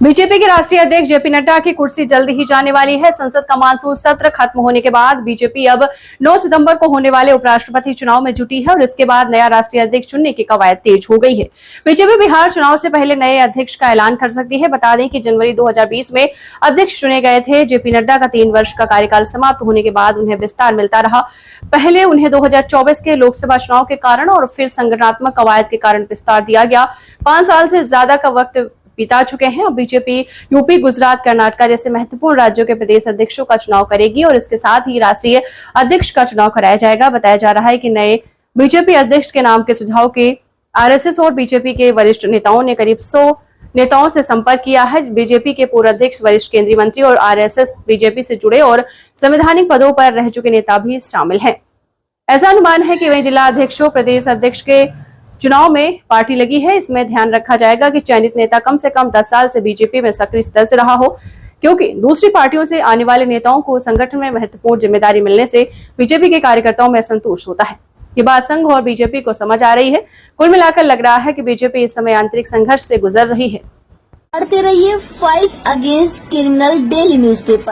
BJP के राष्ट्रीय अध्यक्ष जेपी नड्डा की कुर्सी जल्द ही जाने वाली है। संसद का मानसून सत्र खत्म होने के बाद बीजेपी अब 9 सितंबर को होने वाले उपराष्ट्रपति चुनाव में जुटी है और इसके बाद नया राष्ट्रीय अध्यक्ष चुनने की कवायद तेज हो गई है। बीजेपी बिहार चुनाव से पहले नए अध्यक्ष का ऐलान कर सकती है। बता दें कि जनवरी 2020 में अध्यक्ष चुने गए थे। जेपी नड्डा का 3 वर्ष का कार्यकाल समाप्त होने के बाद उन्हें विस्तार मिलता रहा। पहले उन्हें 2024 के लोकसभा चुनाव के कारण और फिर संगठनात्मक कवायद के कारण विस्तार दिया गया। 5 साल से ज्यादा का वक्त बिता चुके हैं। अब बीजेपी यूपी, गुजरात, कर्नाटक जैसे महत्वपूर्ण राज्यों के प्रदेश अध्यक्षों का चुनाव करेगी और इसके साथ ही राष्ट्रीय अध्यक्ष का चुनाव कराया जाएगा। बताया जा रहा है कि नए बीजेपी अध्यक्ष के नाम के सुझाव के आरएसएस और बीजेपी के वरिष्ठ नेताओं ने करीब 100 नेताओं से संपर्क किया है। बीजेपी के पूर्व अध्यक्ष, वरिष्ठ केंद्रीय मंत्री और आरएसएस बीजेपी से जुड़े और संवैधानिक पदों पर रह चुके नेता भी शामिल हैं। ऐसा अनुमान है कि वहीं जिला अध्यक्षों, प्रदेश अध्यक्ष के चुनाव में पार्टी लगी है। इसमें ध्यान रखा जाएगा कि चयनित नेता कम से कम 10 साल से बीजेपी में सक्रिय सदस्य रहा हो, क्योंकि दूसरी पार्टियों से आने वाले नेताओं को संगठन में महत्वपूर्ण जिम्मेदारी मिलने से बीजेपी के कार्यकर्ताओं में असंतोष होता है। ये बात संघ और बीजेपी को समझ आ रही है। कुल मिलाकर लग रहा है कि बीजेपी इस समय आंतरिक संघर्ष से गुजर रही है। पढ़ते रहिए fight against criminal daily newspaper.